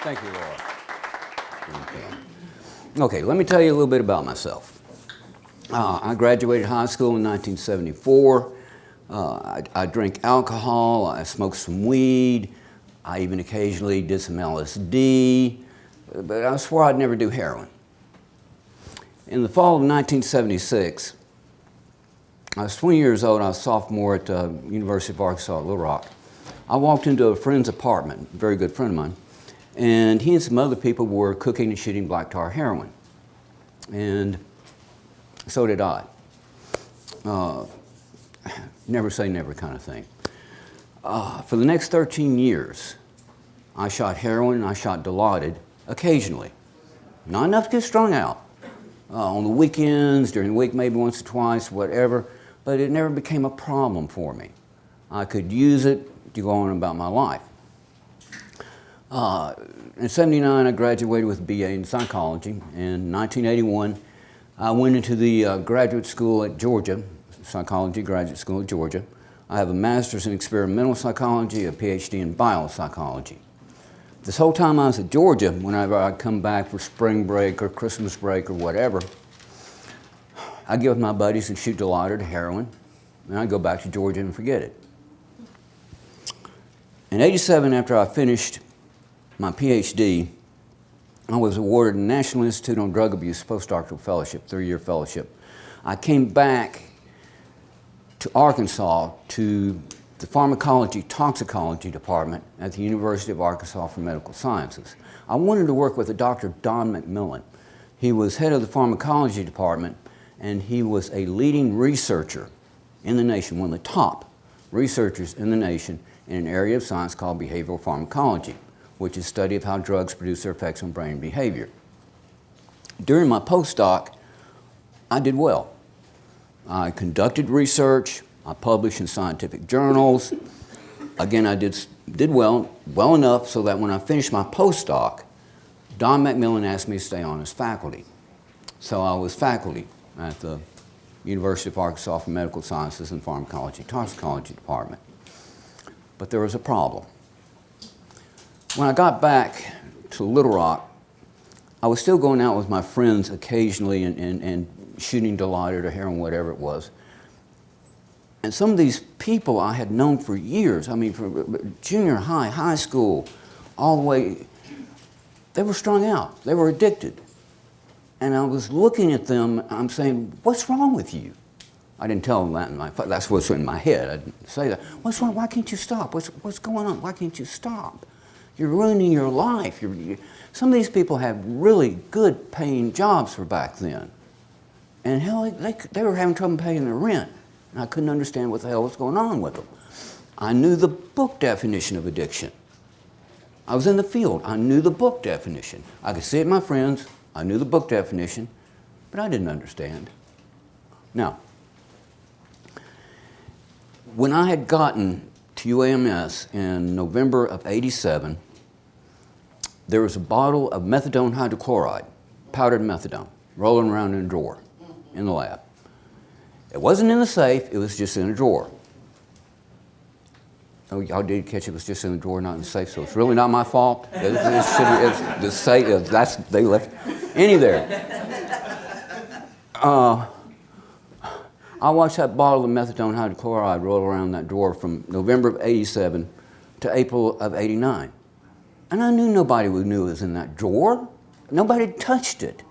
Thank you, Laura. Okay, let me tell you a little bit about myself. I graduated high school in 1974. I drank alcohol, I smoked some weed, I even occasionally did some LSD, but I swore I'd never do heroin. In the fall of 1976, I was 20 years old, I was a sophomore at the University of Arkansas at Little Rock. I walked into a friend's apartment, a very good friend of mine, and he and some other people were cooking and shooting black tar heroin. And so did I. Never say never kind of thing. For the next 13 years, I shot heroin and I shot Dilaudid occasionally. Not enough to get strung out. On the weekends, during the week, maybe once or twice, whatever, but it never became a problem for me. I could use it to go on about my life. In '79, I graduated with a BA in psychology. In 1981, I went into the graduate school at Georgia, psychology graduate school at Georgia. I have a master's in experimental psychology, a PhD in biopsychology. This whole time I was at Georgia, whenever I'd come back for spring break or Christmas break or whatever, I'd get with my buddies and shoot Dilaudid heroin, and I'd go back to Georgia and forget it. In '87, after I finished my PhD, I was awarded the National Institute on Drug Abuse Post-Doctoral Fellowship, 3-year fellowship. I came back to Arkansas to the Pharmacology and Toxicology Department at the University of Arkansas for Medical Sciences. I wanted to work with a Dr. Don McMillan. He was head of the Pharmacology Department, and he was a leading researcher in the nation, one of the top researchers in the nation in an area of science called behavioral pharmacology, which is study of how drugs produce their effects on brain behavior. During my postdoc, I did well. I conducted research, I published in scientific journals. Again, I did well enough so that when I finished my postdoc, Don McMillan asked me to stay on as faculty. So I was faculty at the University of Arkansas for Medical Sciences and Pharmacology and Toxicology Department. But there was a problem. When I got back to Little Rock, I was still going out with my friends occasionally and shooting Dilaudid or heroin, whatever it was. And some of these people I had known for years, I mean, from junior high, high school, all the way, they were strung out. They were addicted. And I was looking at them, I'm saying, what's wrong with you? I didn't tell them that, that's what's in my head. I didn't say that. What's wrong? Why can't you stop? What's going on? Why can't you stop? You're ruining your life. Some of these people had really good paying jobs for back then. And hell, they were having trouble paying their rent. And I couldn't understand what the hell was going on with them. I knew the book definition of addiction. I was in the field. I knew the book definition. I could see it in my friends. I knew the book definition, but I didn't understand. Now, when I had gotten to UAMS in November of '87, there was a bottle of methadone hydrochloride, powdered methadone, rolling around in a drawer in the lab. It wasn't in the safe, it was just in a drawer. Oh, y'all did catch it was just in the drawer, not in the safe, so it's really not my fault. It's the safe, they left any there. I watched that bottle of methadone hydrochloride roll around that drawer from November of '87 to April of '89. And I knew nobody knew it was in that drawer. Nobody touched it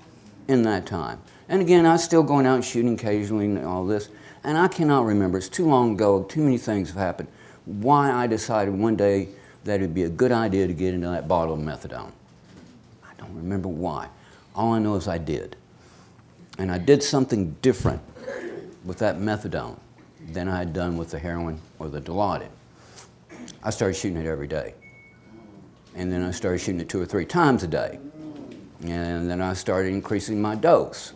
in that time. And again, I was still going out and shooting occasionally and all this. And I cannot remember, it's too long ago, too many things have happened, why I decided one day that it would be a good idea to get into that bottle of methadone. I don't remember why. All I know is I did. And I did something different with that methadone than I had done with the heroin or the Dilaudid. I started shooting it every day. And then I started shooting it 2 or 3 times a day. And then I started increasing my dose.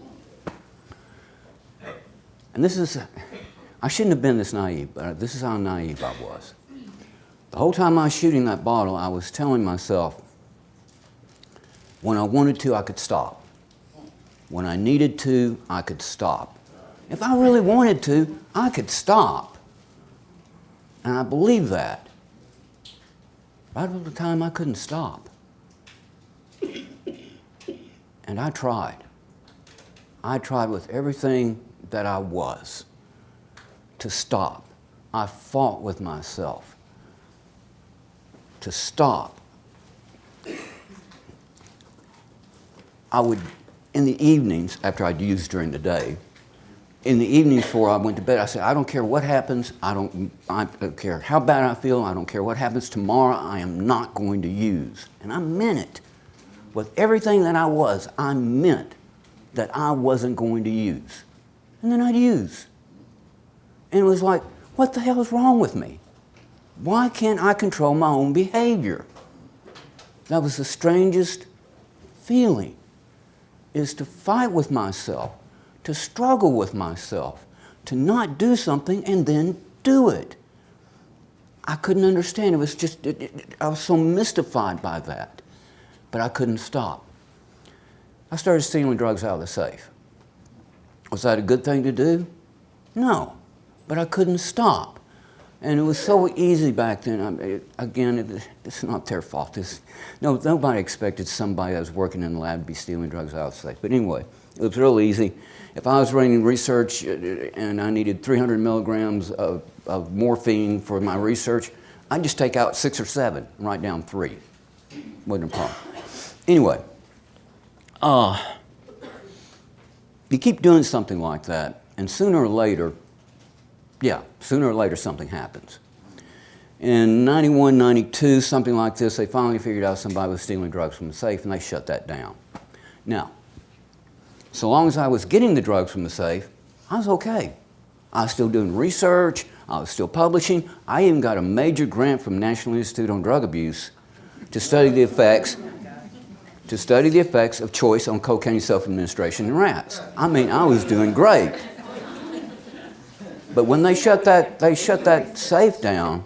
And I shouldn't have been this naive, but this is how naive I was. The whole time I was shooting that bottle, I was telling myself, when I wanted to, I could stop. When I needed to, I could stop. If I really wanted to, I could stop. And I believed that. Right at the time, I couldn't stop. And I tried. I tried with everything that I was to stop. I fought with myself to stop. I would, in the evenings, after I'd used during the day, in the evenings before I went to bed, I said, I don't care what happens, I don't care how bad I feel, I don't care what happens tomorrow, I am not going to use. And I meant it. With everything that I was, I meant that I wasn't going to use. And then I'd use. And it was like, what the hell is wrong with me? Why can't I control my own behavior? That was the strangest feeling, is to fight with myself, to struggle with myself, to not do something and then do it. I couldn't understand. It was just, I was so mystified by that. But I couldn't stop. I started stealing drugs out of the safe. Was that a good thing to do? No, but I couldn't stop. And it was so easy back then. Again, it's not their fault. Nobody expected somebody that was working in the lab to be stealing drugs out of the safe. But anyway, it was real easy. If I was running research and I needed 300 milligrams of morphine for my research, I'd just take out 6 or 7 and write down 3. Wasn't a problem. Anyway, you keep doing something like that, and sooner or later something happens. In 91, 92, something like this, they finally figured out somebody was stealing drugs from the safe, and they shut that down. Now, so long as I was getting the drugs from the safe, I was okay. I was still doing research, I was still publishing. I even got a major grant from National Institute on Drug Abuse to study the effects of choice on cocaine self-administration in rats. I mean, I was doing great. But when they shut that safe down,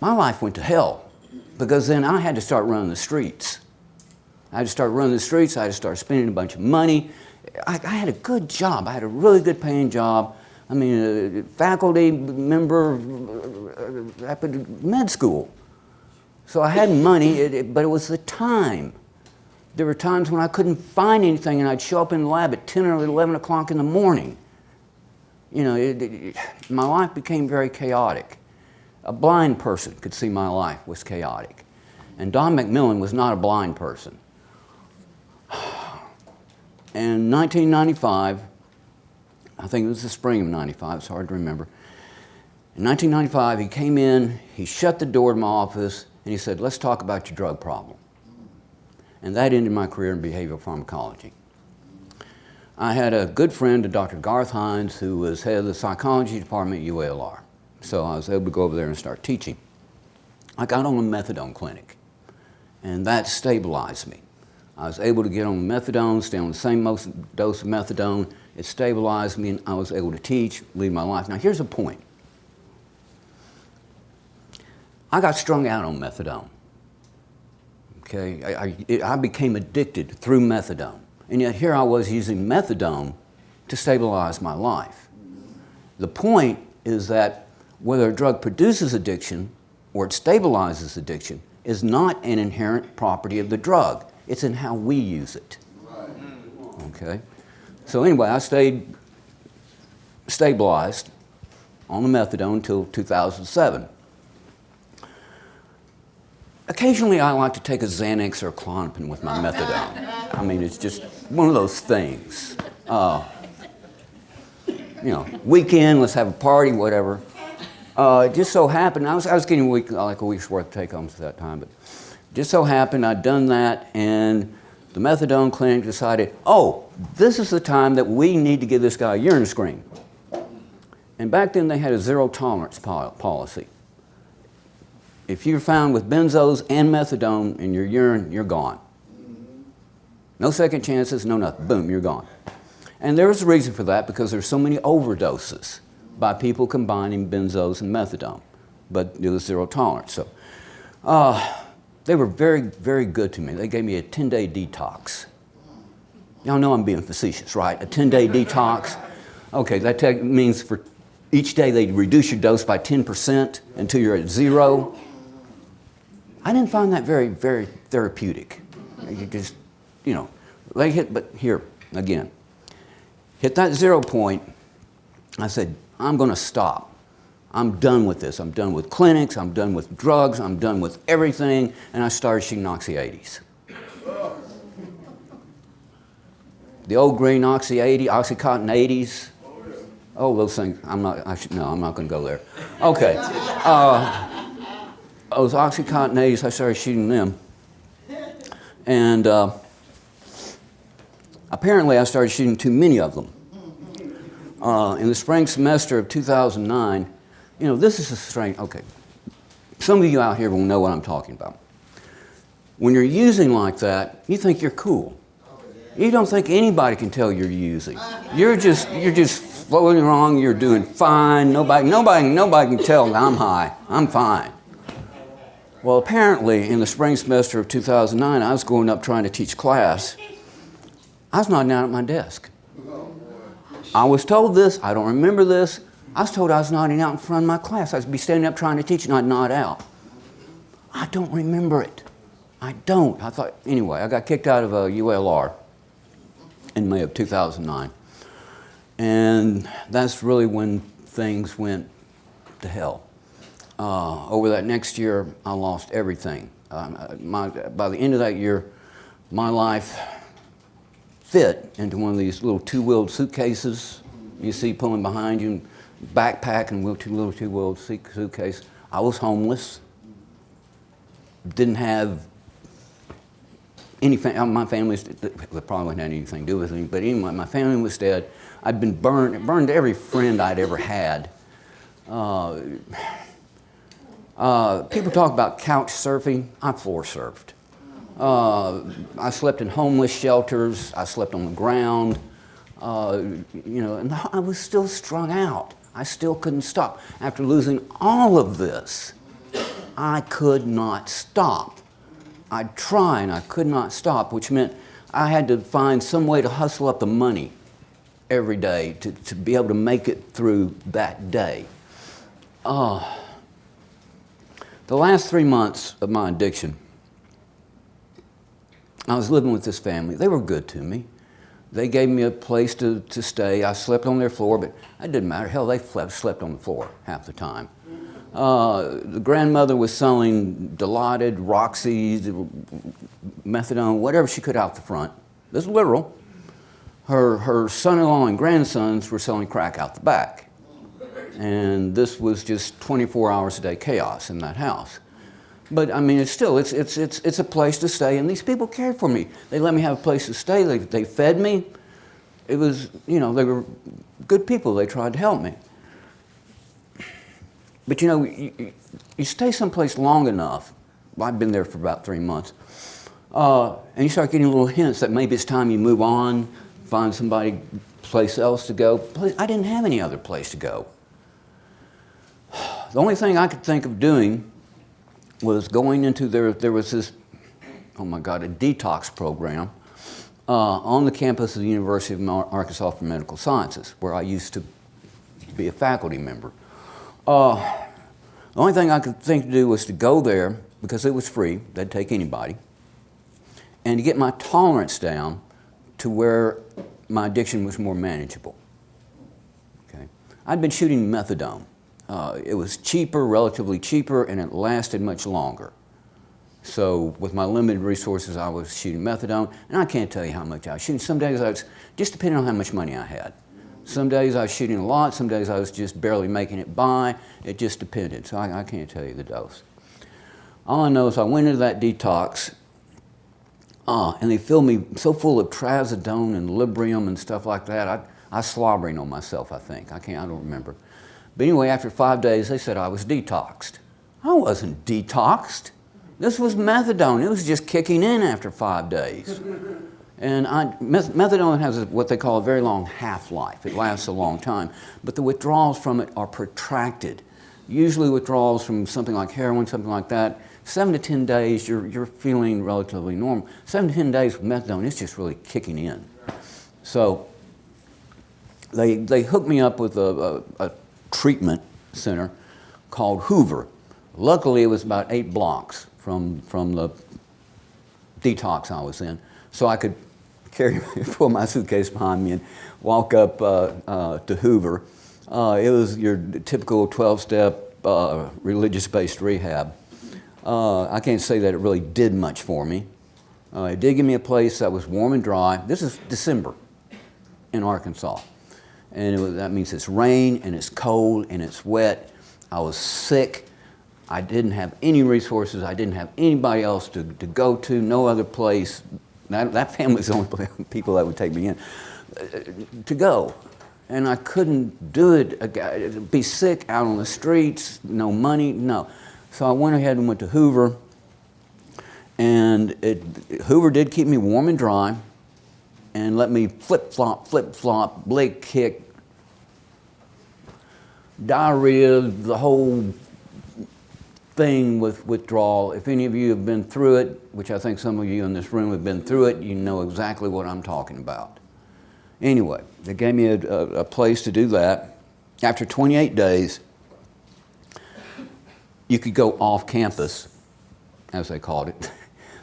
my life went to hell, because then I had to start running the streets. I had to start running the streets, I had to start spending a bunch of money. I had a good job, I had a really good paying job. I mean, a faculty member at med school. So I had money, but it was the time. There were times when I couldn't find anything and I'd show up in the lab at 10 or 11 o'clock in the morning. You know, my life became very chaotic. A blind person could see my life was chaotic. And Don McMillan was not a blind person. In 1995, I think it was the spring of 95, it's hard to remember. In 1995, he came in, he shut the door to my office, and he said, let's talk about your drug problem. And that ended my career in behavioral pharmacology. I had a good friend, Dr. Garth Hines, who was head of the psychology department at UALR. So I was able to go over there and start teaching. I got on a methadone clinic, and that stabilized me. I was able to get on methadone, stay on the same dose of methadone. It stabilized me, and I was able to teach, lead my life. Now, here's a point. I got strung out on methadone. Okay, I became addicted through methadone. And yet here I was using methadone to stabilize my life. The point is that whether a drug produces addiction or it stabilizes addiction is not an inherent property of the drug. It's in how we use it. Okay? So anyway, I stayed stabilized on the methadone until 2007. Occasionally, I like to take a Xanax or a Klonopin with my methadone. I mean, it's just one of those things. You know, weekend, let's have a party, whatever. It just so happened, I was getting like a week's worth of take-homes at that time, but just so happened I'd done that, and the methadone clinic decided, oh, this is the time that we need to give this guy a urine screen. And back then, they had a zero-tolerance policy. If you're found with benzos and methadone in your urine, you're gone. No second chances, no nothing. Boom, you're gone. And there was a reason for that, because there's so many overdoses by people combining benzos and methadone. But it was zero tolerance. So they were very, very good to me. They gave me a 10-day detox. Y'all know I'm being facetious, right? A 10-day detox. Okay, that means for each day they reduce your dose by 10% until you're at 0. I didn't find that very, very therapeutic. You just, you know, they hit, but here, again, hit that 0 point, I said, I'm going to stop. I'm done with this. I'm done with clinics. I'm done with drugs. I'm done with everything. And I started shooting Oxy 80s. The old green Oxy 80, Oxycontin 80s. Oh, those things, I'm not going to go there. Okay. Those Oxycontin 80s, I started shooting them. And apparently I started shooting too many of them. In the spring semester of 2009, you know, this is a strange, okay. Some of you out here will know what I'm talking about. When you're using like that, you think you're cool. You don't think anybody can tell you're using. You're just floating along, you're doing fine. Nobody can tell that I'm high. I'm fine. Well, apparently, in the spring semester of 2009, I was going up trying to teach class. I was nodding out at my desk. I was told this, I don't remember this. I was told I was nodding out in front of my class. I'd be standing up trying to teach and I'd nod out. I don't remember it. I don't. I thought, anyway, I got kicked out of a ULR in May of 2009. And that's really when things went to hell. Over that next year, I lost everything. By the end of that year, my life fit into one of these little two-wheeled suitcases you see pulling behind you, backpack and little two-wheeled suitcase. I was homeless. Didn't have any my family probably wouldn't have anything to do with me, but anyway, my family was dead. I'd been burned every friend I'd ever had. People talk about couch surfing. I floor surfed. I slept in homeless shelters. I slept on the ground. You know, and I was still strung out. I still couldn't stop. After losing all of this, I could not stop. I'd try and I could not stop, which meant I had to find some way to hustle up the money every day to be able to make it through that day. The last 3 months of my addiction, I was living with this family. They were good to me. They gave me a place to stay. I slept on their floor, but it didn't matter. Hell, they slept on the floor half the time. The grandmother was selling Dilaudid, Roxy, methadone, whatever she could out the front. This is literal. Her son-in-law and grandsons were selling crack out the back. And this was just 24 hours a day chaos in that house. But I mean, it's a place to stay, and these people cared for me. They let me have a place to stay. They fed me. It was, you know, they were good people. They tried to help me. But you know, you stay someplace long enough. I've been there for about 3 months, and you start getting little hints that maybe it's time you move on, find somebody, place else to go. I didn't have any other place to go. The only thing I could think of doing was going into there was this, oh my God, a detox program on the campus of the University of Arkansas for Medical Sciences, where I used to be a faculty member. The only thing I could think to do was to go there, because it was free, they'd take anybody, and to get my tolerance down to where my addiction was more manageable. Okay. I'd been shooting methadone. It was cheaper, relatively cheaper, and it lasted much longer. So with my limited resources, I was shooting methadone, and I can't tell you how much I was shooting. Some days I was, just depending on how much money I had. Some days I was shooting a lot, some days I was just barely making it by. It just depended, so I can't tell you the dose. All I know is I went into that detox, and they filled me so full of trazodone and Librium and stuff like that. I was slobbering on myself, I think. I don't remember. But anyway, after 5 days, they said I was detoxed. I wasn't detoxed. This was methadone. It was just kicking in after 5 days. And methadone has what they call a very long half-life. It lasts a long time. But the withdrawals from it are protracted. Usually withdrawals from something like heroin, something like that, 7 to 10 days, you're feeling relatively normal. 7 to 10 days with methadone, it's just really kicking in. So they hooked me up with a treatment center called Hoover. Luckily, it was about 8 blocks from the detox I was in, so I could pull my suitcase behind me and walk up to Hoover. It was your typical 12-step religious-based rehab. I can't say that it really did much for me. It did give me a place that was warm and dry. This is December in Arkansas. And that means it's rain and it's cold and it's wet. I was sick. I didn't have any resources. I didn't have anybody else to go to, no other place. That family's the only people that would take me in to go. And I couldn't do it, be sick out on the streets, no money, no. So I went ahead and went to Hoover. And Hoover did keep me warm and dry and let me flip-flop, leg kick, diarrhea, the whole thing with withdrawal. If any of you have been through it, which I think some of you in this room have been through it, you know exactly what I'm talking about. Anyway, they gave me a place to do that. After 28 days, you could go off campus, as they called it.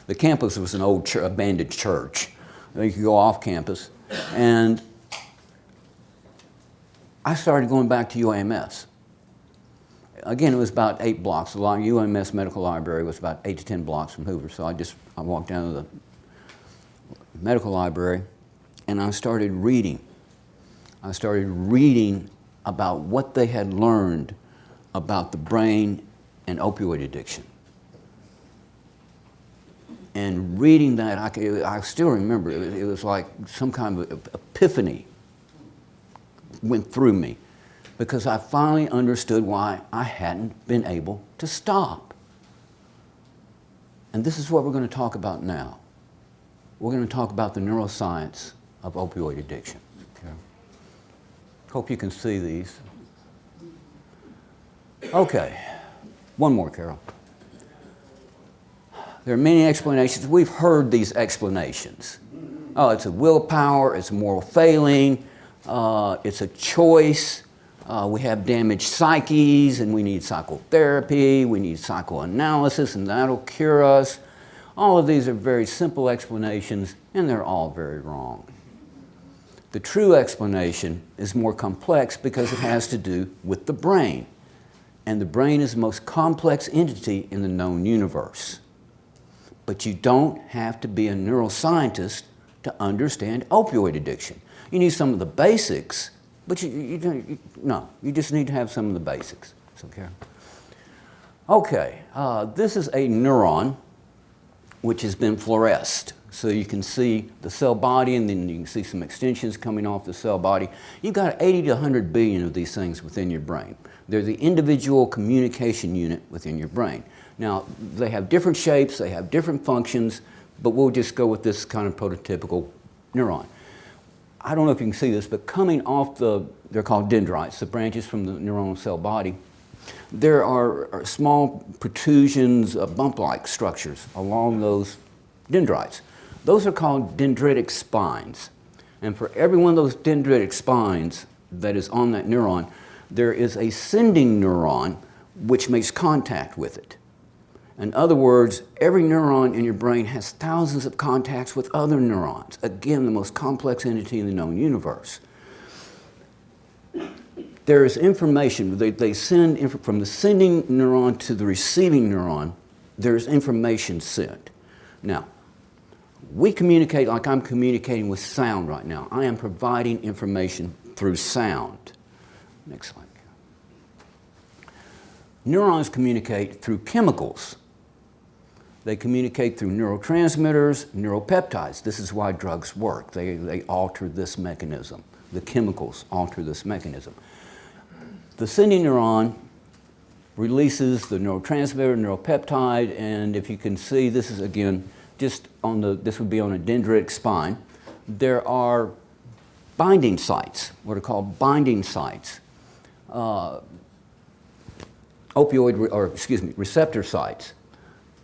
The campus was an old abandoned church. You could go off campus. And I started going back to UAMS. Again, it was about 8 blocks. The UAMS Medical Library was about 8 to 10 blocks from Hoover. So I walked down to the medical library and I started reading. I started reading about what they had learned about the brain and opioid addiction. And reading that, I still remember, it was like some kind of epiphany went through me because I finally understood why I hadn't been able to stop. And this is what we're going to talk about now. We're going to talk about the neuroscience of opioid addiction. Okay. Hope you can see these. Okay, one more, Carol. There are many explanations. We've heard these explanations. Oh, it's a willpower, it's a moral failing, it's a choice, we have damaged psyches and we need psychotherapy, we need psychoanalysis and that'll cure us. All of these are very simple explanations and they're all very wrong. The true explanation is more complex because it has to do with the brain. And the brain is the most complex entity in the known universe. But you don't have to be a neuroscientist to understand opioid addiction. You need some of the basics, but you just need to have some of the basics. Okay, this is a neuron which has been fluoresced. So you can see the cell body and then you can see some extensions coming off the cell body. You've got 80 to 100 billion of these things within your brain. They're the individual communication unit within your brain. Now, they have different shapes, they have different functions, but we'll just go with this kind of prototypical neuron. I don't know if you can see this, but coming off they're called dendrites, the branches from the neuronal cell body, there are small protrusions, bump-like structures along those dendrites. Those are called dendritic spines. And for every one of those dendritic spines that is on that neuron, there is a sending neuron which makes contact with it. In other words, every neuron in your brain has thousands of contacts with other neurons. Again, the most complex entity in the known universe. There is information, they send from the sending neuron to the receiving neuron, there's information sent. Now, we communicate like I'm communicating with sound right now. I am providing information through sound. Next slide. Neurons communicate through chemicals. They communicate through neurotransmitters, neuropeptides. This is why drugs work. They alter this mechanism. The chemicals alter this mechanism. The sending neuron releases the neurotransmitter, neuropeptide, and if you can see, this is again just this would be on a dendritic spine. There are binding sites, what are called binding sites. Receptor sites.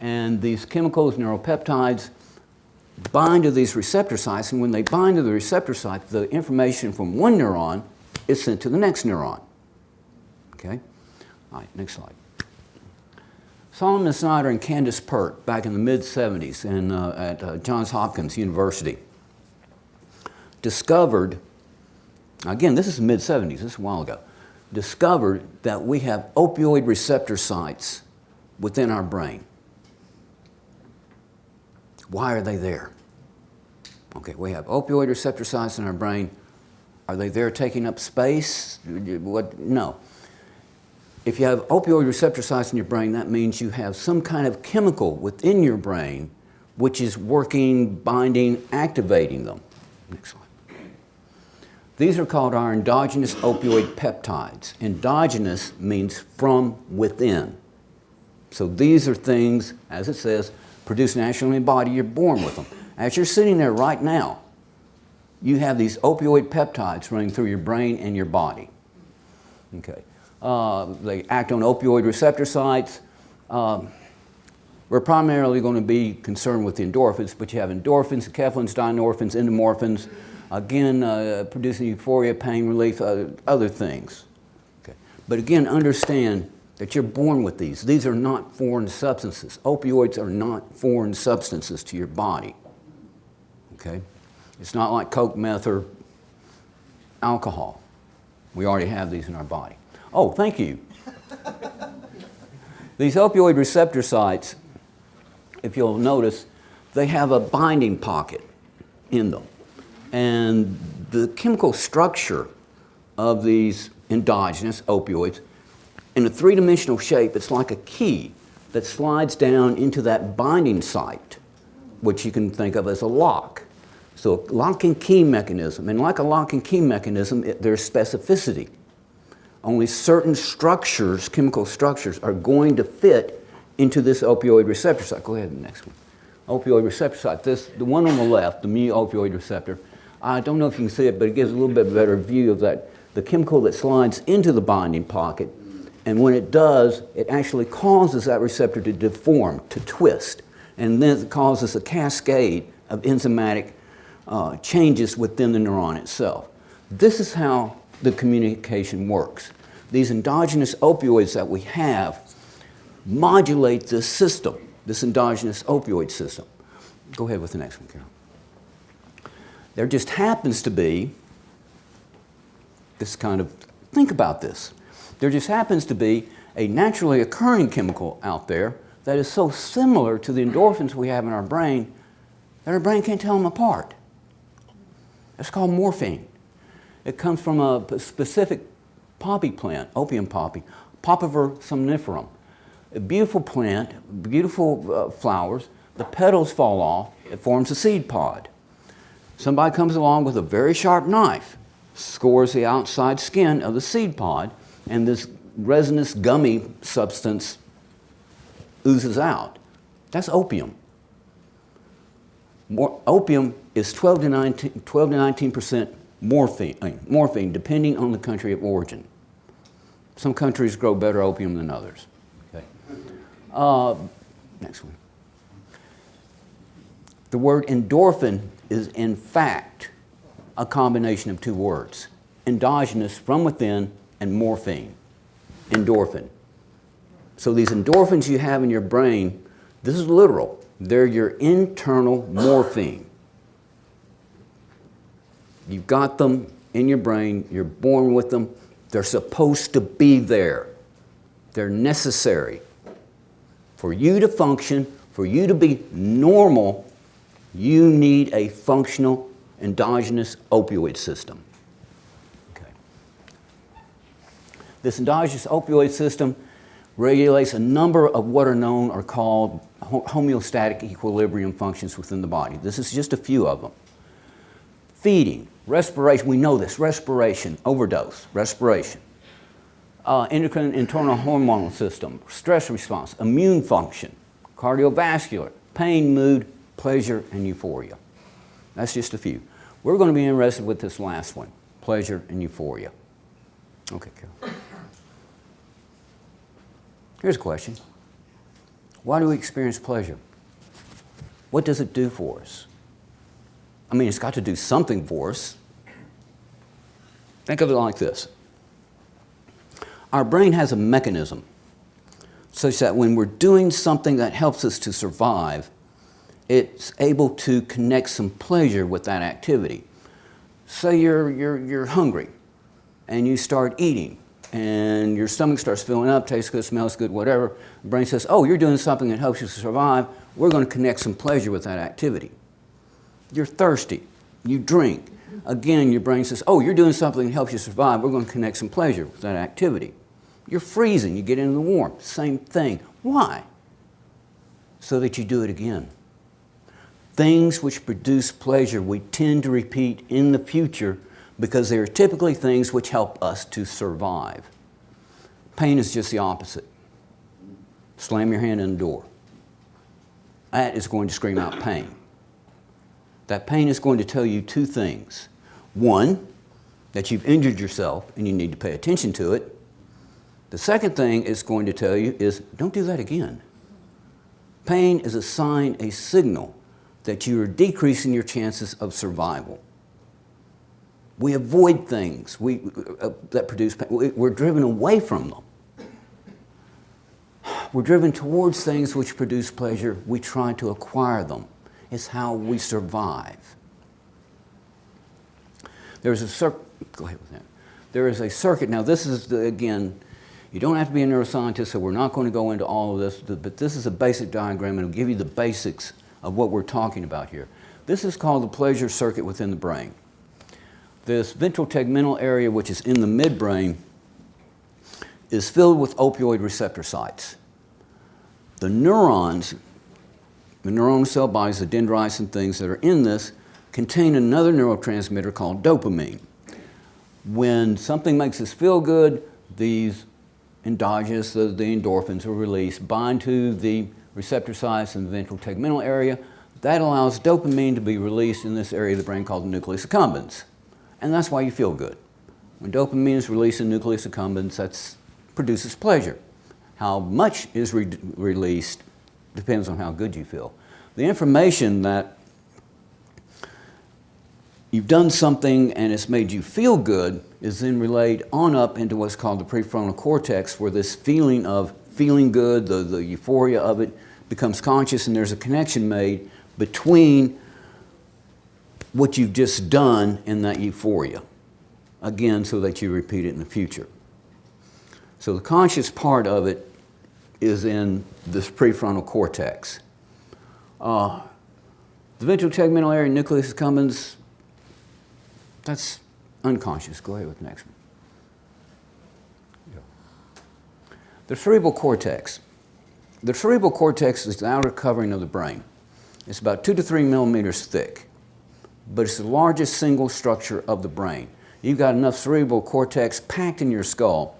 And these chemicals, neuropeptides, bind to these receptor sites, and when they bind to the receptor site, the information from one neuron is sent to the next neuron. Okay? All right, next slide. Solomon Snyder and Candace Pert, back in the mid-'70s at Johns Hopkins University, discovered, again, this is the mid-70s, this is a while ago, discovered that we have opioid receptor sites within our brain. Why are they there? Okay, we have opioid receptor sites in our brain. Are they there taking up space? What? No. If you have opioid receptor sites in your brain, that means you have some kind of chemical within your brain which is working, binding, activating them. Next slide. These are called our endogenous opioid peptides. Endogenous means from within. So these are things, as it says, produced naturally in the body. You're born with them. As you're sitting there right now, you have these opioid peptides running through your brain and your body. Okay. They act on opioid receptor sites. We're primarily going to be concerned with the endorphins, but you have endorphins, enkephalins, dynorphins, endomorphins, again, producing euphoria, pain relief, other things. Okay. But again, understand that you're born with these. These are not foreign substances. Opioids are not foreign substances to your body. Okay? It's not like coke, meth, or alcohol. We already have these in our body. Oh, thank you. These opioid receptor sites, if you'll notice, they have a binding pocket in them. And the chemical structure of these endogenous opioids, in a three-dimensional shape, it's like a key that slides down into that binding site, which you can think of as a lock. So a lock and key mechanism, and like a lock and key mechanism, there's specificity. Only certain structures, chemical structures, are going to fit into this opioid receptor site. Go ahead to the next one. Opioid receptor site. The one on the left, the mu opioid receptor, I don't know if you can see it, but it gives a little bit better view of that, the chemical that slides into the binding pocket. And when it does, it actually causes that receptor to deform, to twist. And then it causes a cascade of enzymatic changes within the neuron itself. This is how the communication works. These endogenous opioids that we have modulate this system, this endogenous opioid system. Go ahead with the next one, Carol. There just happens to be this kind of, think about this. There just happens to be a naturally occurring chemical out there that is so similar to the endorphins we have in our brain that our brain can't tell them apart. It's called morphine. It comes from a specific poppy plant, opium poppy, Papaver somniferum. A beautiful plant, beautiful flowers. The petals fall off. It forms a seed pod. Somebody comes along with a very sharp knife, scores the outside skin of the seed pod, and this resinous gummy substance oozes out. That's opium. Opium is 12 to 19% morphine, depending on the country of origin. Some countries grow better opium than others. Okay. Next one. The word endorphin is in fact a combination of two words. Endogenous, from within, and morphine, endorphin. So these endorphins you have in your brain, this is literal. They're your internal morphine. You've got them in your brain, you're born with them, they're supposed to be there. They're necessary. For you to function, for you to be normal, you need a functional endogenous opioid system. Okay. This endogenous opioid system regulates a number of what are known or called homeostatic equilibrium functions within the body. This is just a few of them. Feeding, respiration, we know this, respiration, overdose, respiration. Endocrine internal hormonal system, stress response, immune function, cardiovascular, pain, mood, pleasure, and euphoria. That's just a few. We're going to be interested with this last one, pleasure and euphoria. Okay, Carol. Here's a question. Why do we experience pleasure? What does it do for us? I mean, it's got to do something for us. Think of it like this. Our brain has a mechanism such that when we're doing something that helps us to survive, it's able to connect some pleasure with that activity. Say you're hungry and you start eating and your stomach starts filling up, tastes good, smells good, whatever. The brain says, oh, you're doing something that helps you survive. We're going to connect some pleasure with that activity. You're thirsty. You drink. Again, your brain says, oh, you're doing something that helps you survive. We're going to connect some pleasure with that activity. You're freezing. You get into the warmth. Same thing. Why? So that you do it again. Things which produce pleasure we tend to repeat in the future because they are typically things which help us to survive. Pain is just the opposite. Slam your hand in the door. That is going to scream out pain. That pain is going to tell you two things. One, that you've injured yourself and you need to pay attention to it. The second thing it's going to tell you is, don't do that again. Pain is a sign, a signal that you are decreasing your chances of survival. We avoid things that produce pain. We're driven away from them. We're driven towards things which produce pleasure. We try to acquire them. It's how we survive. There's a circuit. Go ahead with that. There is a circuit. Now, this is again. You don't have to be a neuroscientist, so we're not going to go into all of this. But this is a basic diagram, and it'll give you the basics of what we're talking about here. This is called the pleasure circuit within the brain. This ventral tegmental area, which is in the midbrain, is filled with opioid receptor sites. The neurons, the neuronal cell bodies, the dendrites and things that are in this, contain another neurotransmitter called dopamine. When something makes us feel good, these endogenous, the endorphins are released, bind to the receptor sites in the ventral tegmental area. That allows dopamine to be released in this area of the brain called the nucleus accumbens. And that's why you feel good. When dopamine is released in the nucleus accumbens, that produces pleasure. How much is released depends on how good you feel. The information that you've done something and it's made you feel good is then relayed on up into what's called the prefrontal cortex, where this feeling of feeling good, the euphoria of it, becomes conscious, and there's a connection made between what you've just done and that euphoria, again, so that you repeat it in the future. So the conscious part of it is in this prefrontal cortex. The ventral tegmental area, nucleus accumbens, that's unconscious. Go ahead with the next one. Yeah. The cerebral cortex. The cerebral cortex is the outer covering of the brain. It's about 2 to 3 millimeters thick, but it's the largest single structure of the brain. You've got enough cerebral cortex packed in your skull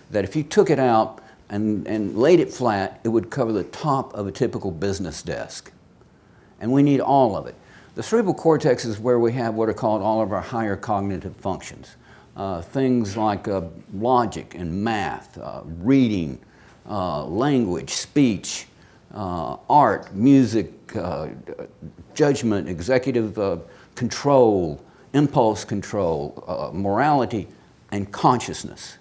that if you took it out and laid it flat, it would cover the top of a typical business desk. And we need all of it. The cerebral cortex is where we have what are called all of our higher cognitive functions. Things like logic and math, reading, language, speech, art, music, judgment, executive control, impulse control, morality, and consciousness.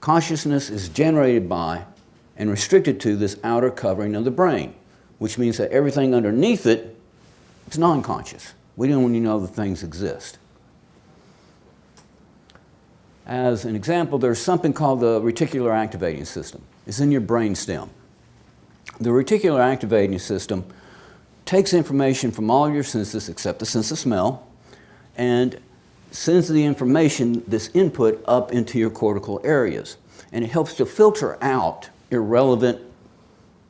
Consciousness is generated by and restricted to this outer covering of the brain, which means that everything underneath it is non-conscious. We don't even know that things exist. As an example, there's something called the reticular activating system. It's in your brain stem. The reticular activating system takes information from all your senses except the sense of smell and sends the information, this input, up into your cortical areas. And it helps to filter out irrelevant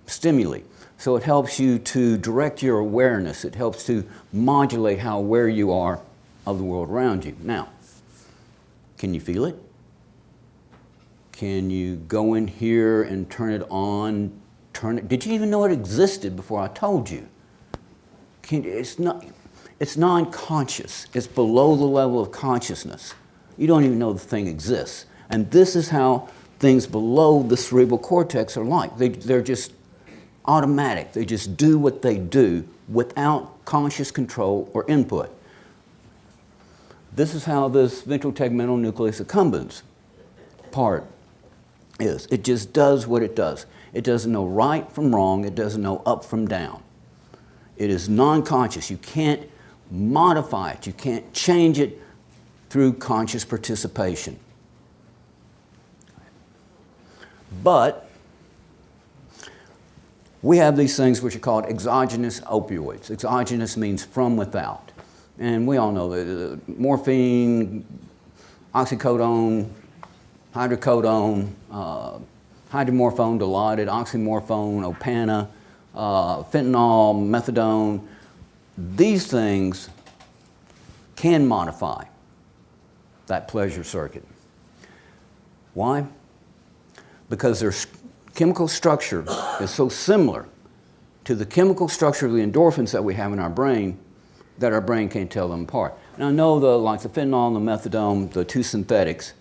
stimuli. So it helps you to direct your awareness. It helps to modulate how aware you are of the world around you. Now, can you feel it? Can you go in here and turn it on? Did you even know it existed before I told you? It's non-conscious. It's below the level of consciousness. You don't even know the thing exists. And this is how things below the cerebral cortex are like. They're just automatic. They just do what they do without conscious control or input. This is how this ventral tegmental nucleus accumbens part is. It just does what it does. It doesn't know right from wrong. It doesn't know up from down. It is non-conscious. You can't modify it. You can't change it. through conscious participation. But we have these things which are called exogenous opioids. Exogenous means from without. And we all know that morphine, oxycodone, hydrocodone, hydromorphone, Dilaudid, oxymorphone, Opana, fentanyl, methadone, these things can modify that pleasure circuit. Why? Because their chemical structure is so similar to the chemical structure of the endorphins that we have in our brain that our brain can't tell them apart. Now I know like the fentanyl and the methadone, the two synthetics,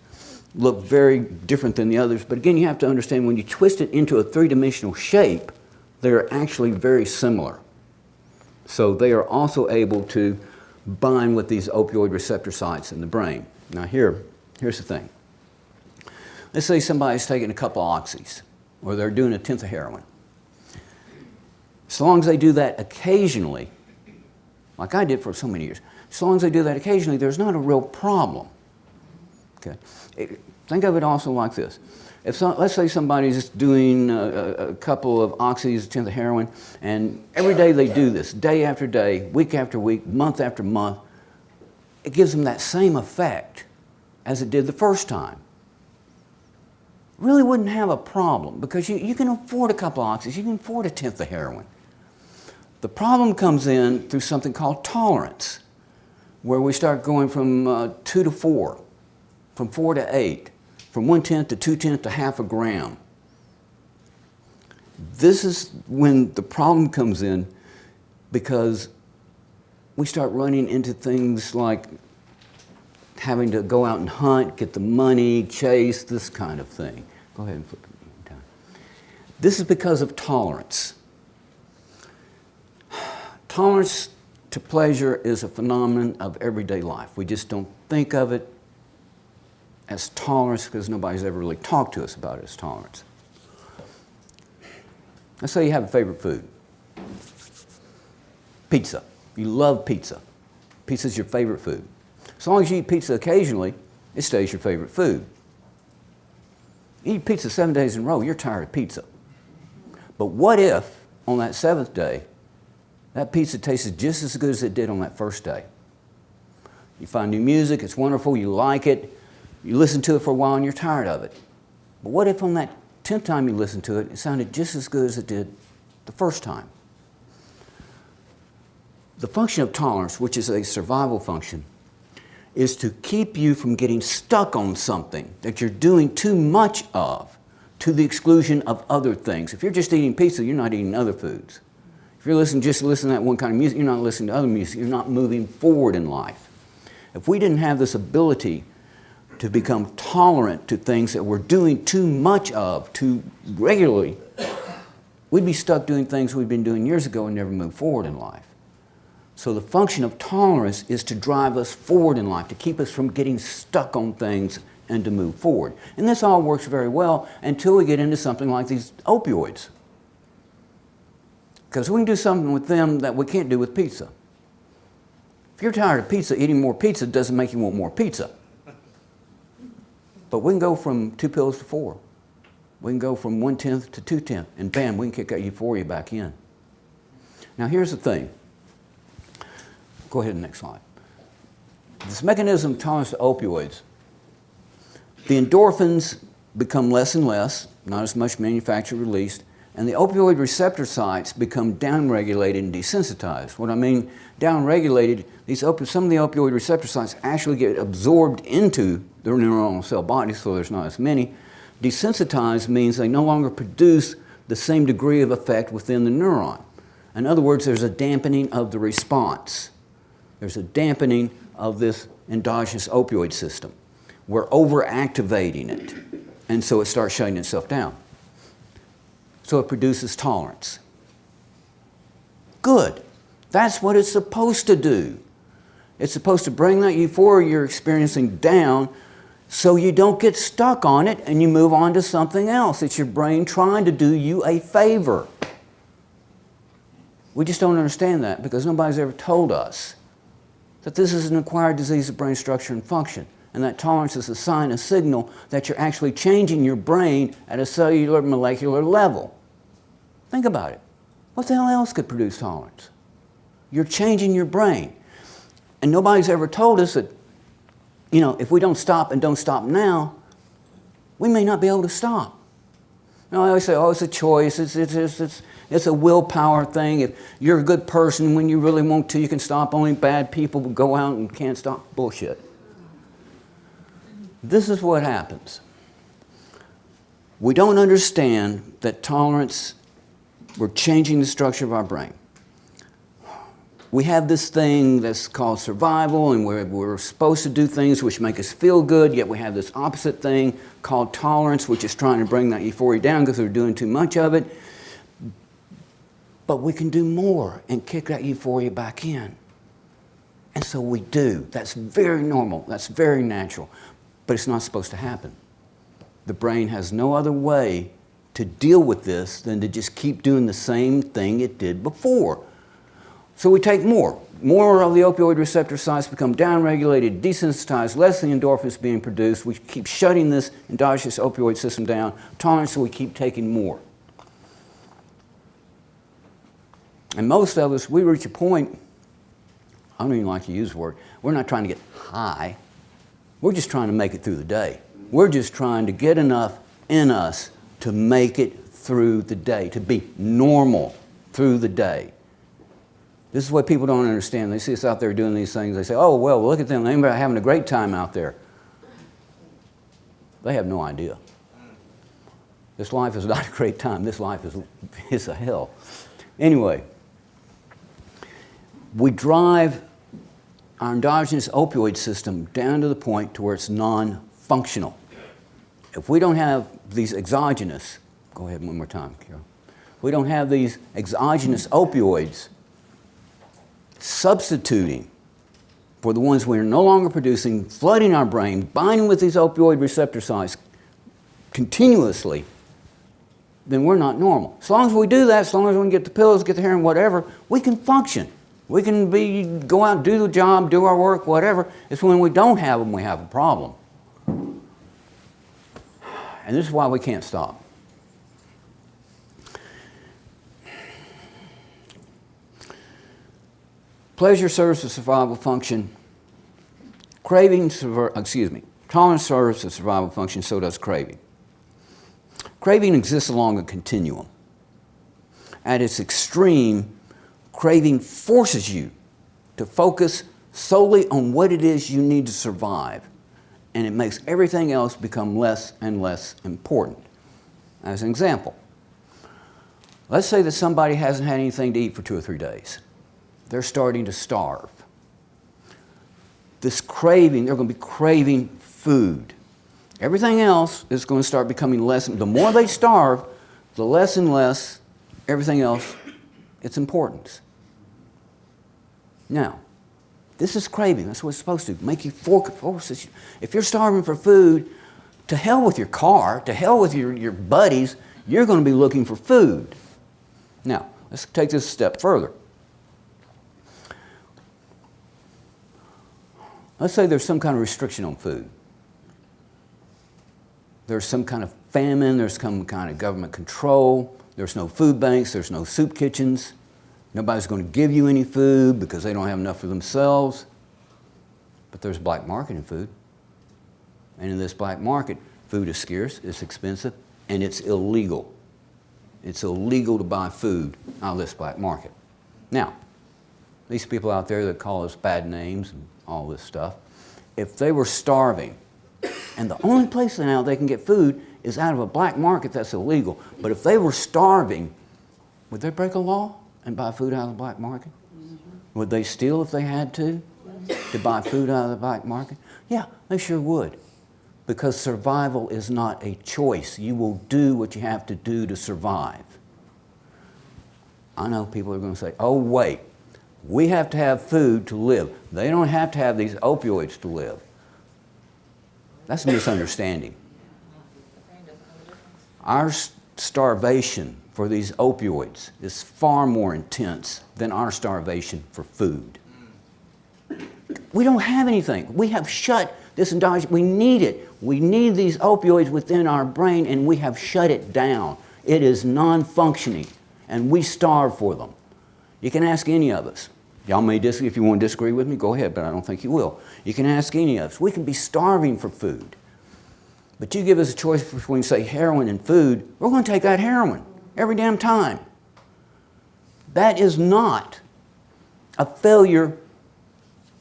look very different than the others, but again you have to understand when you twist it into a three-dimensional shape, they're actually very similar. So they are also able to bind with these opioid receptor sites in the brain. Now here's the thing. Let's say somebody's taking a couple of oxys, or they're doing a tenth of heroin. So long as they do that occasionally, like I did for so many years, so long as they do that occasionally, there's not a real problem. Okay. Think of it also like this. Let's say somebody's doing a couple of oxys, a tenth of heroin, and every day they do this, day after day, week after week, month after month, it gives them that same effect as it did the first time. Really wouldn't have a problem because you can afford a couple of oxys, you can afford a tenth of heroin. The problem comes in through something called tolerance, where we start going from 2 to 4, from 4 to 8, from 1/10 to 2/10 to half a gram. This is when the problem comes in because we start running into things like having to go out and hunt, get the money, chase, this kind of thing. Go ahead and flip it down. This is because of tolerance. Tolerance to pleasure is a phenomenon of everyday life. We just don't think of it as tolerance because nobody's ever really talked to us about it as tolerance. Let's say you have a favorite food. Pizza. You love pizza. Pizza's your favorite food. As long as you eat pizza occasionally, it stays your favorite food. You eat pizza 7 days in a row, you're tired of pizza. But what if, on that 7th day, that pizza tasted just as good as it did on that first day? You find new music, it's wonderful, you like it, you listen to it for a while and you're tired of it. But what if on that 10th time you listened to it, it sounded just as good as it did the first time? The function of tolerance, which is a survival function, is to keep you from getting stuck on something that you're doing too much of to the exclusion of other things. If you're just eating pizza, you're not eating other foods. If you're just listening to that one kind of music, you're not listening to other music, you're not moving forward in life. If we didn't have this ability to become tolerant to things that we're doing too much of, too regularly, we'd be stuck doing things we've been doing years ago and never move forward in life. So the function of tolerance is to drive us forward in life, to keep us from getting stuck on things and to move forward. And this all works very well until we get into something like these opioids. Because we can do something with them that we can't do with pizza. If you're tired of pizza, eating more pizza doesn't make you want more pizza. But we can go from 2 pills to 4. We can go from 1/10 to 2/10, and bam, we can kick that euphoria back in. Now here's the thing. Go ahead, next slide. This mechanism of tolerance to opioids, the endorphins become less and less, not as much manufactured released, and the opioid receptor sites become downregulated and desensitized. What I mean downregulated, some of the opioid receptor sites actually get absorbed into the neuronal cell body, so there's not as many. Desensitized means they no longer produce the same degree of effect within the neuron. In other words, there's a dampening of the response. There's a dampening of this endogenous opioid system. We're overactivating it, and so it starts shutting itself down. So it produces tolerance. Good. That's what it's supposed to do. It's supposed to bring that euphoria you're experiencing down so you don't get stuck on it and you move on to something else. It's your brain trying to do you a favor. We just don't understand that because nobody's ever told us that this is an acquired disease of brain structure and function, and that tolerance is a sign, a signal that you're actually changing your brain at a cellular molecular level. Think about it. What the hell else could produce tolerance? You're changing your brain. And nobody's ever told us that, you know, if we don't stop and don't stop now, we may not be able to stop. You know, I always say, oh, it's a choice, it's a willpower thing. If you're a good person, when you really want to, you can stop. Only bad people will go out and can't stop. Bullshit. This is what happens. We don't understand that tolerance, we're changing the structure of our brain. We have this thing that's called survival, and we're supposed to do things which make us feel good, yet we have this opposite thing called tolerance, which is trying to bring that euphoria down because we're doing too much of it. But we can do more and kick that euphoria back in. And so we do. That's very normal. That's very natural. But it's not supposed to happen. The brain has no other way to deal with this than to just keep doing the same thing it did before. So we take more. More of the opioid receptor sites become downregulated, desensitized, less of the endorphins being produced. We keep shutting this endogenous opioid system down. Tolerance, so we keep taking more. And most of us, we reach a point, I don't even like to use the word, we're not trying to get high. We're just trying to make it through the day. We're just trying to get enough in us to make it through the day, to be normal through the day. This is what people don't understand. They see us out there doing these things. They say, oh, well, look at them. They're having a great time out there. They have no idea. This life is not a great time. This life is a hell. Anyway, we drive our endogenous opioid system down to the point to where it's non-functional. If we don't have these exogenous, go ahead one more time, Carol. If we don't have these exogenous opioids substituting for the ones we're no longer producing, flooding our brain, binding with these opioid receptor sites continuously, then we're not normal. As long as we do that, as long as we can get the pills, get the heroin, whatever, we can function. We can go out, do the job, do our work, whatever. It's when we don't have them, we have a problem. And this is why we can't stop. Pleasure serves as survival function. Tolerance serves as survival function, so does craving. Craving exists along a continuum. At its extreme, craving forces you to focus solely on what it is you need to survive, and it makes everything else become less and less important. As an example, let's say that somebody hasn't had anything to eat for 2 or 3 days. They're starting to starve. This craving, they're going to be craving food. Everything else is going to start becoming less. The more they starve, the less and less everything else, its importance. Now, this is craving. That's what it's supposed to do. Make you focus. If you're starving for food, to hell with your car, to hell with your buddies, you're going to be looking for food. Now, let's take this a step further. Let's say there's some kind of restriction on food. There's some kind of famine, there's some kind of government control, there's no food banks, there's no soup kitchens, nobody's going to give you any food because they don't have enough for themselves. But there's black market in food. And in this black market, food is scarce, it's expensive, and it's illegal. It's illegal to buy food out of this black market. Now, these people out there that call us bad names and all this stuff, if they were starving, and the only place now they can get food is out of a black market that's illegal, but if they were starving, would they break a law and buy food out of the black market? Mm-hmm. Would they steal if they had to buy food out of the black market? Yeah, they sure would, because survival is not a choice. You will do what you have to do to survive. I know people are going to say, oh wait, we have to have food to live. They don't have to have these opioids to live. That's a misunderstanding. Our starvation for these opioids is far more intense than our starvation for food. We don't have anything. We have shut this endogenous, we need it. We need these opioids within our brain, and we have shut it down. It is non-functioning, and we starve for them. You can ask any of us. Y'all may disagree. If you want to disagree with me, go ahead, but I don't think you will. You can ask any of us. We can be starving for food. But you give us a choice between, say, heroin and food, we're going to take that heroin every damn time. That is not a failure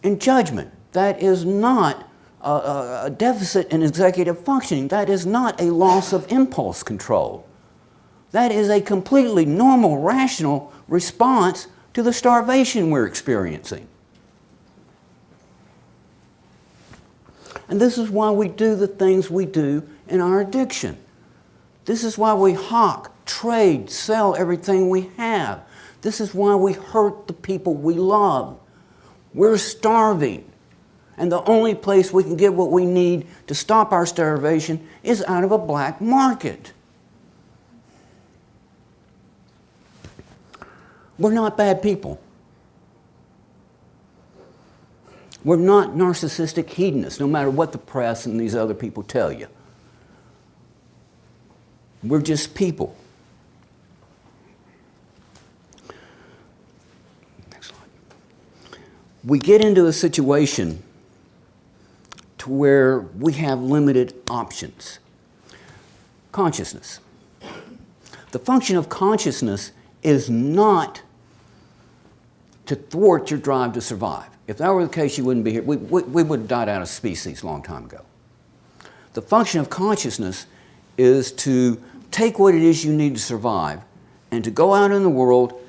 in judgment. That is not a deficit in executive functioning. That is not a loss of impulse control. That is a completely normal, rational response to the starvation we're experiencing. And this is why we do the things we do in our addiction. This is why we hawk, trade, sell everything we have. This is why we hurt the people we love. We're starving. And the only place we can get what we need to stop our starvation is out of a black market. We're not bad people. We're not narcissistic hedonists, no matter what the press and these other people tell you. We're just people. Next slide. We get into a situation to where we have limited options. Consciousness. The function of consciousness is not to thwart your drive to survive. If that were the case, you wouldn't be here. We would have died out of species a long time ago. The function of consciousness is to take what it is you need to survive and to go out in the world,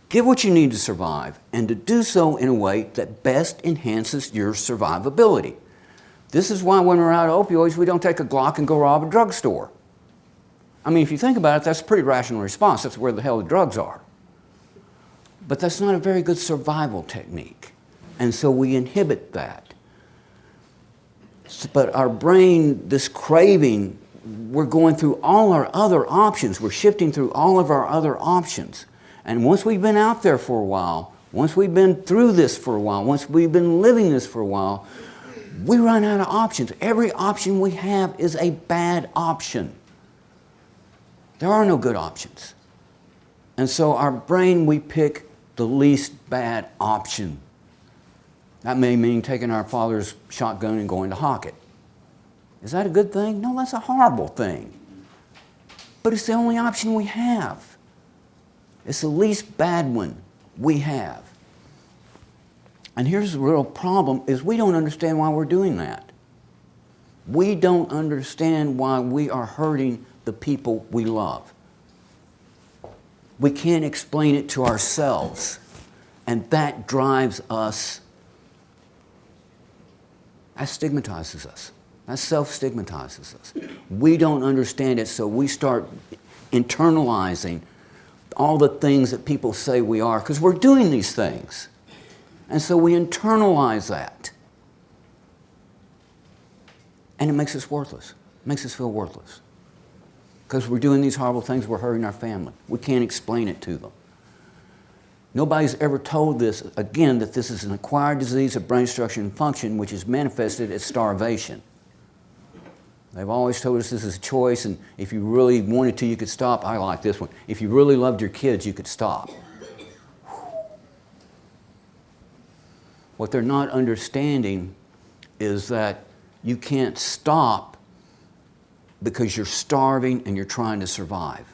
get what you need to survive, and to do so in a way that best enhances your survivability. This is why when we're out of opioids, we don't take a Glock and go rob a drugstore. I mean, if you think about it, that's a pretty rational response. That's where the hell the drugs are. But that's not a very good survival technique. And so we inhibit that. But our brain, this craving, we're going through all our other options. We're shifting through all of our other options. And once we've been out there for a while, once we've been through this for a while, once we've been living this for a while, we run out of options. Every option we have is a bad option. There are no good options. And so our brain, we pick the least bad option. That may mean taking our father's shotgun and going to hawk it. Is that a good thing? No, that's a horrible thing. But it's the only option we have. It's the least bad one we have. And here's the real problem, is we don't understand why we're doing that. We don't understand why we are hurting the people we love. We can't explain it to ourselves. And that drives us. That stigmatizes us. That self-stigmatizes us. We don't understand it, so we start internalizing all the things that people say we are, because we're doing these things. And so we internalize that. And it makes us worthless. It makes us feel worthless. Because we're doing these horrible things, we're hurting our family. We can't explain it to them. Nobody's ever told this, again, that this is an acquired disease of brain structure and function which is manifested as starvation. They've always told us this is a choice, and if you really wanted to, you could stop. I like this one. If you really loved your kids, you could stop. What they're not understanding is that you can't stop because you're starving and you're trying to survive.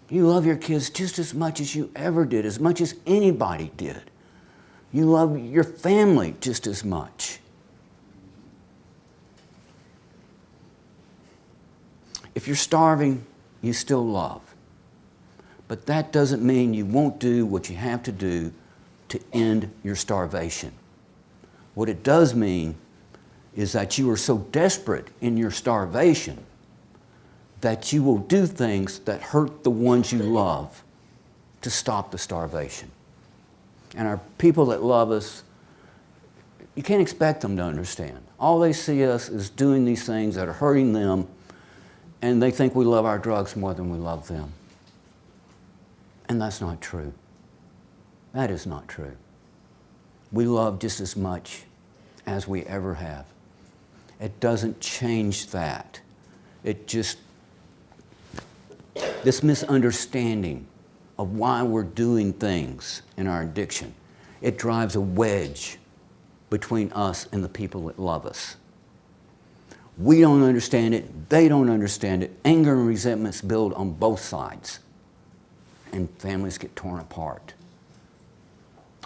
You love your kids just as much as you ever did, as much as anybody did. You love your family just as much. If you're starving, you still love. But that doesn't mean you won't do what you have to do to end your starvation. What it does mean is that you are so desperate in your starvation that you will do things that hurt the ones you love to stop the starvation. And our people that love us, you can't expect them to understand. All they see us is doing these things that are hurting them, and they think we love our drugs more than we love them. And that's not true. That is not true. we love just as much as we ever have. It doesn't change that. It just, this misunderstanding of why we're doing things in our addiction, it drives a wedge between us and the people that love us. We don't understand it, they don't understand it. Anger and resentments build on both sides, and families get torn apart.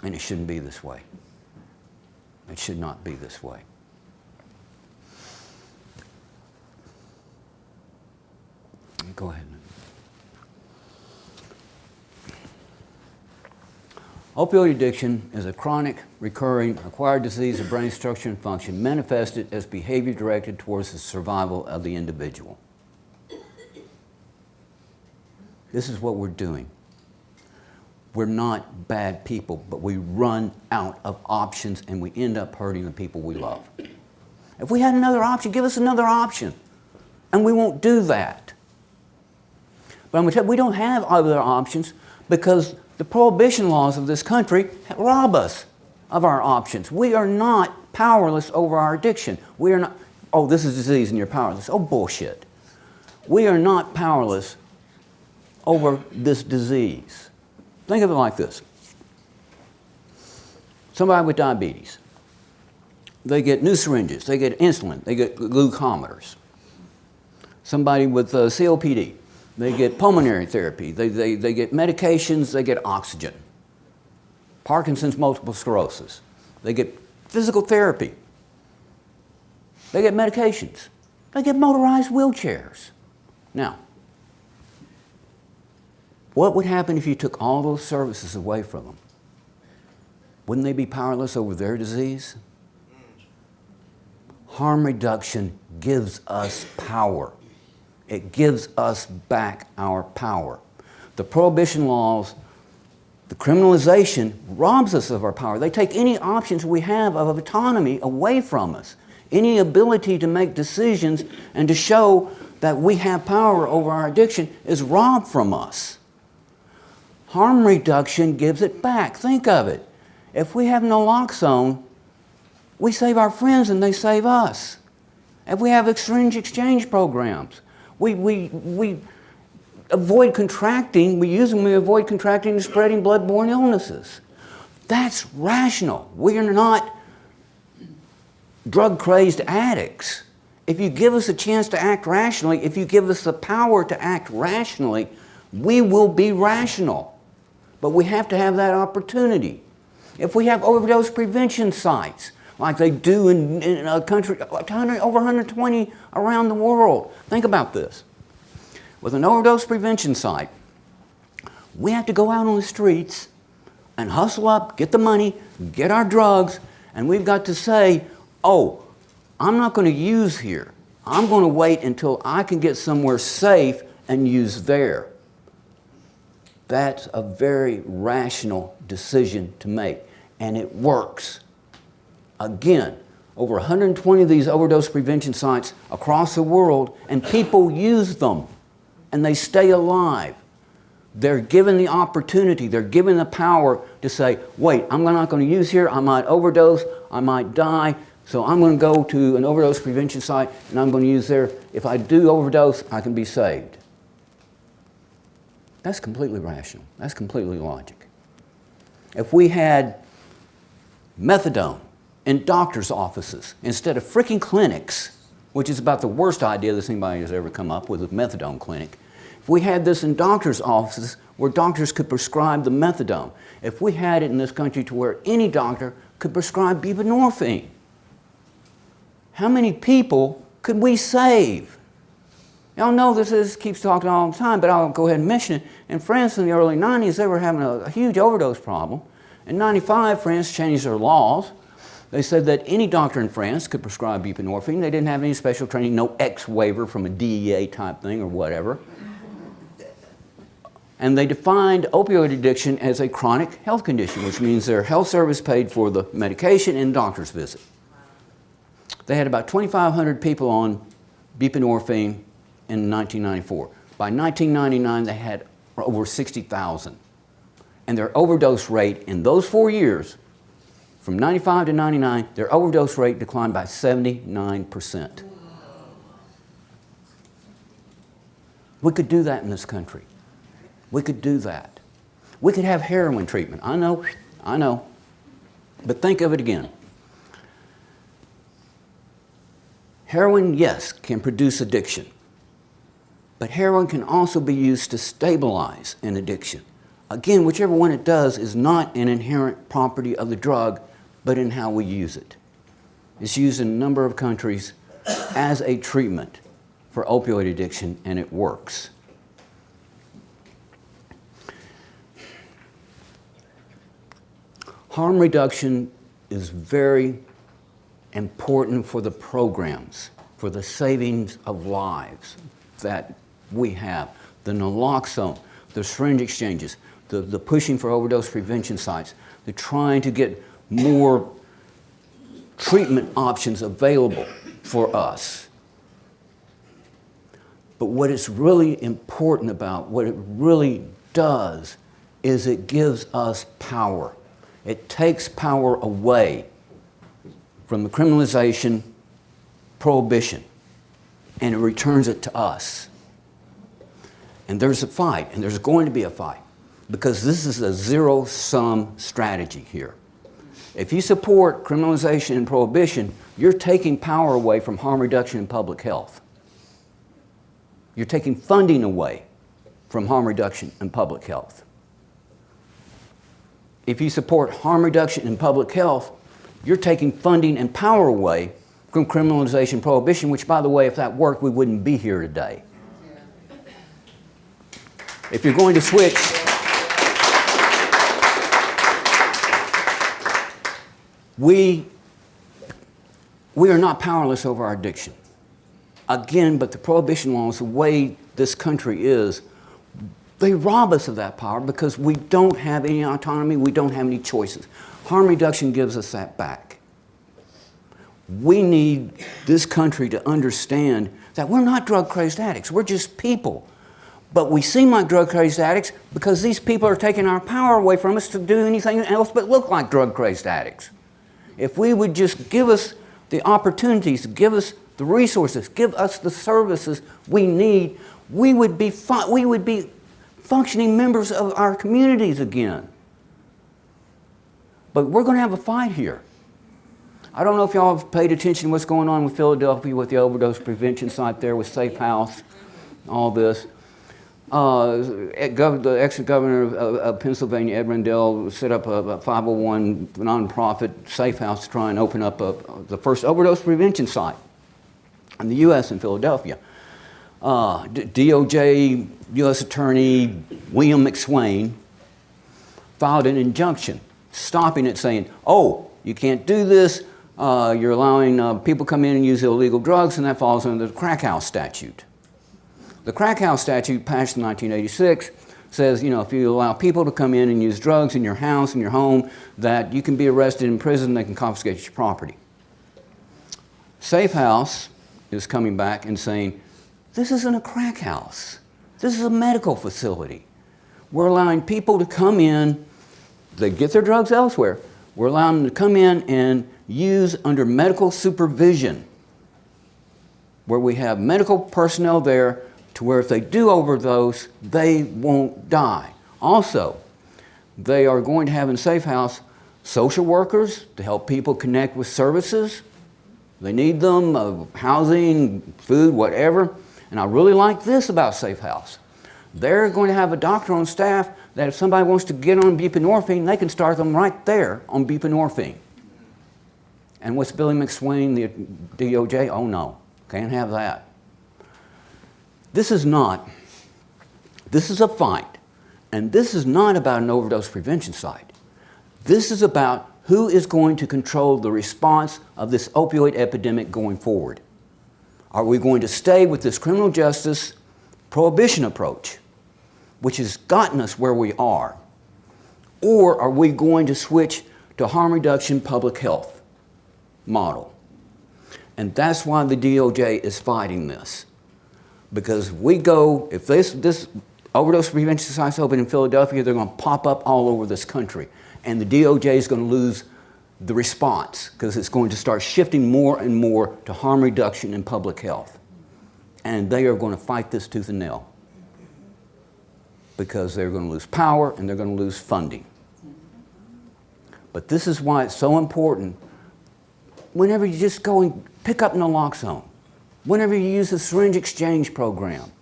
And it shouldn't be this way. It should not be this way. Go ahead. Opioid addiction is a chronic, recurring, acquired disease of brain structure and function manifested as behavior directed towards the survival of the individual. This is what we're doing. We're not bad people, but we run out of options and we end up hurting the people we love. If we had another option, give us another option. And we won't do that. But I'm going to tell you, we don't have other options because the prohibition laws of this country rob us of our options. We are not powerless over our addiction. We are not, oh, this is disease and you're powerless. Oh, bullshit. We are not powerless over this disease. Think of it like this. Somebody with diabetes, they get new syringes, they get insulin, they get glucometers. Somebody with COPD, they get pulmonary therapy, they get medications, they get oxygen. Parkinson's, multiple sclerosis, they get physical therapy. They get medications. They get motorized wheelchairs. Now, what would happen if you took all those services away from them? Wouldn't they be powerless over their disease? Harm reduction gives us power. It gives us back our power. The prohibition laws, the criminalization robs us of our power. They take any options we have of autonomy away from us. Any ability to make decisions and to show that we have power over our addiction is robbed from us. Harm reduction gives it back. Think of it. If we have naloxone, we save our friends and they save us. If we have syringe exchange programs, we avoid contracting, we use them, we avoid contracting and spreading blood-borne illnesses. That's rational. We are not drug-crazed addicts. If you give us a chance to act rationally, if you give us the power to act rationally, we will be rational. But we have to have that opportunity. If we have overdose prevention sites, like they do in a country, over 120 around the world. Think about this. With an overdose prevention site, we have to go out on the streets and hustle up, get the money, get our drugs, and we've got to say, oh, I'm not going to use here. I'm going to wait until I can get somewhere safe and use there. That's a very rational decision to make, and it works. Again, over 120 of these overdose prevention sites across the world, and people use them, and they stay alive. They're given the opportunity, they're given the power to say, wait, I'm not going to use here, I might overdose, I might die, so I'm going to go to an overdose prevention site, and I'm going to use there. If I do overdose, I can be saved. That's completely rational. That's completely logic. If we had methadone in doctor's offices instead of freaking clinics, which is about the worst idea that anybody has ever come up with, a methadone clinic. If we had this in doctor's offices where doctors could prescribe the methadone, if we had it in this country to where any doctor could prescribe buprenorphine, how many people could we save? Y'all know this keeps talking all the time, but I'll go ahead and mention it. In France in the early 90s, they were having a huge overdose problem. In 95, France changed their laws. They said that any doctor in France could prescribe buprenorphine. They didn't have any special training, no X waiver from a DEA type thing or whatever. And they defined opioid addiction as a chronic health condition, which means their health service paid for the medication and doctor's visit. They had about 2,500 people on buprenorphine in 1994. By 1999, they had over 60,000. And their overdose rate in those 4 years From 95 to 99, their overdose rate declined by 79%. We could do that in this country. We could do that. We could have heroin treatment. I know. But think of it again. Heroin, yes, can produce addiction. But heroin can also be used to stabilize an addiction. Again, whichever one it does is not an inherent property of the drug, but in how we use it. It's used in a number of countries as a treatment for opioid addiction, and it works. Harm reduction is very important for the programs, for the savings of lives that we have. The naloxone, the syringe exchanges, the pushing for overdose prevention sites, the trying to get more treatment options available for us. But what it's really important about, what it really does, is it gives us power. It takes power away from the criminalization, prohibition, and it returns it to us. And there's a fight, and there's going to be a fight, because this is a zero-sum strategy here. If you support criminalization and prohibition, you're taking power away from harm reduction and public health. You're taking funding away from harm reduction and public health. If you support harm reduction and public health, you're taking funding and power away from criminalization and prohibition, which, by the way, if that worked, we wouldn't be here today. If you're going to switch, we are not powerless over our addiction. Again, but the prohibition laws, the way this country is, they rob us of that power because we don't have any autonomy, we don't have any choices. Harm reduction gives us that back. We need this country to understand that we're not drug-crazed addicts, we're just people. But we seem like drug-crazed addicts because these people are taking our power away from us to do anything else but look like drug-crazed addicts. If we would just give us the opportunities, give us the resources, give us the services we need, we would be functioning members of our communities again. But we're going to have a fight here. I don't know if y'all have paid attention to what's going on with Philadelphia with the overdose prevention site there with Safe House, all this. The ex-governor of Pennsylvania, Ed Rendell, set up a 501 nonprofit Safe House to try and open up the first overdose prevention site in the U.S. in Philadelphia. DOJ U.S. Attorney William McSwain filed an injunction stopping it, saying, oh, you can't do this, you're allowing people come in and use illegal drugs, and that falls under the crack house statute. The crack house statute, passed in 1986, says, if you allow people to come in and use drugs in your house, in your home, that you can be arrested in prison, they can confiscate your property. Safe House is coming back and saying, this isn't a crack house. This is a medical facility. We're allowing people to come in, they get their drugs elsewhere. We're allowing them to come in and use under medical supervision, where we have medical personnel there to where if they do overdose, they won't die. Also, they are going to have in Safe House social workers to help people connect with services. They need them, housing, food, whatever. And I really like this about Safe House. They're going to have a doctor on staff that if somebody wants to get on buprenorphine, they can start them right there on buprenorphine. And what's Billy McSwain, the DOJ? Oh no, can't have that. This is a fight, and this is not about an overdose prevention site. This is about who is going to control the response of this opioid epidemic going forward. Are we going to stay with this criminal justice prohibition approach, which has gotten us where we are? Or are we going to switch to harm reduction public health model? And that's why the DOJ is fighting this. Because if this overdose prevention site's open in Philadelphia, they're going to pop up all over this country. And the DOJ is going to lose the response, because it's going to start shifting more and more to harm reduction and public health. And they are going to fight this tooth and nail because they're going to lose power and they're going to lose funding. But this is why it's so important whenever you just go and pick up naloxone, whenever you use the syringe exchange program,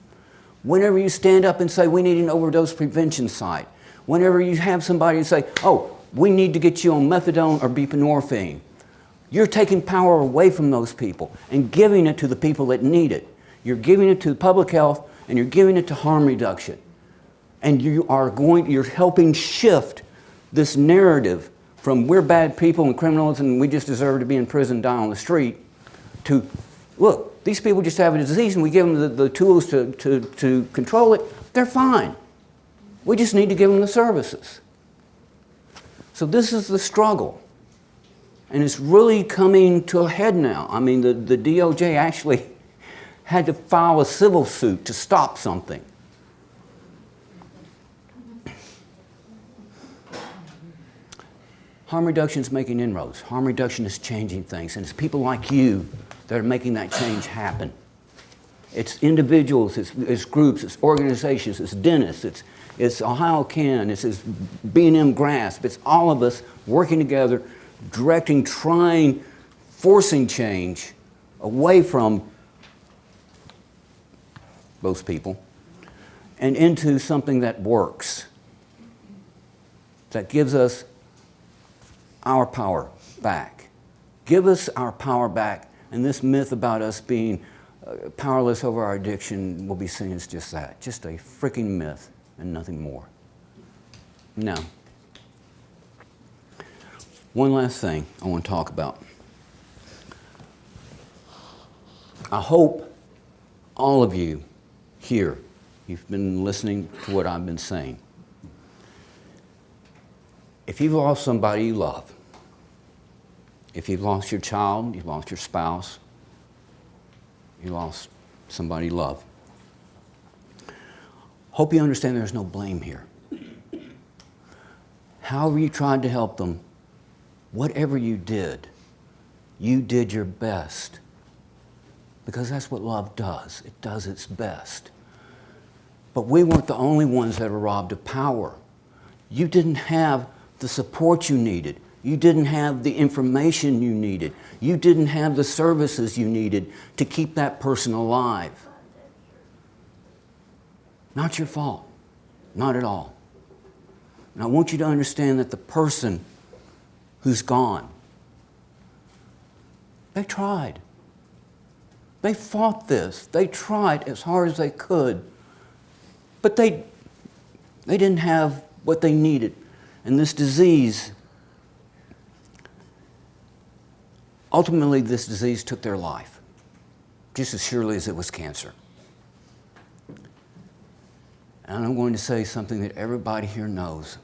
whenever you stand up and say, we need an overdose prevention site, whenever you have somebody say, oh, we need to get you on methadone or buprenorphine, you're taking power away from those people and giving it to the people that need it. You're giving it to public health and you're giving it to harm reduction. And you're helping shift this narrative from we're bad people and criminals and we just deserve to be in prison, die on the street, to, look, these people just have a disease and we give them the tools to control it, they're fine. We just need to give them the services. So this is the struggle. And it's really coming to a head now. I mean, the DOJ actually had to file a civil suit to stop something. Harm reduction is making inroads. Harm reduction is changing things. And it's people like you that are making that change happen. It's individuals, it's groups, it's organizations, it's dentists, it's Ohio Can, it's B&M Grasp. It's all of us working together, directing, trying, forcing change away from those people and into something that works, that gives us our power back. Give us our power back, and this myth about us being powerless over our addiction will be seen as just that, just a freaking myth and nothing more. Now, one last thing I want to talk about. I hope all of you here, you've been listening to what I've been saying. If you've lost somebody you love, if you've lost your child, you've lost your spouse, you lost somebody you love, hope you understand there's no blame here. However you tried to help them, whatever you did your best. Because that's what love does. It does its best. But we weren't the only ones that were robbed of power. You didn't have the support you needed. You didn't have the information you needed. You didn't have the services you needed to keep that person alive. Not your fault. Not at all. And I want you to understand that the person who's gone, they tried. They fought this. They tried as hard as they could. But they didn't have what they needed. And this disease, ultimately this disease took their life, just as surely as it was cancer. And I'm going to say something that everybody here knows.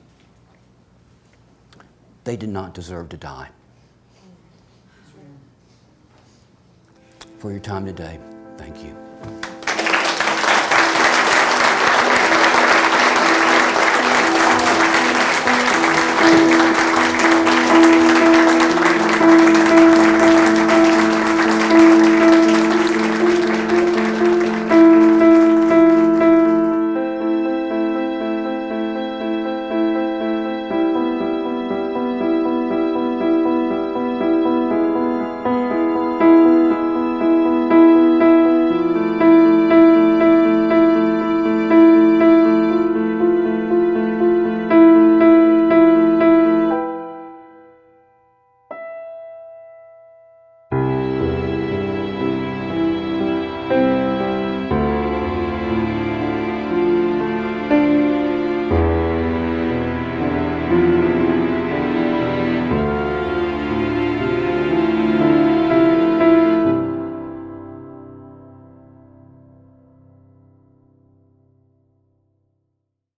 They did not deserve to die. For your time today, thank you.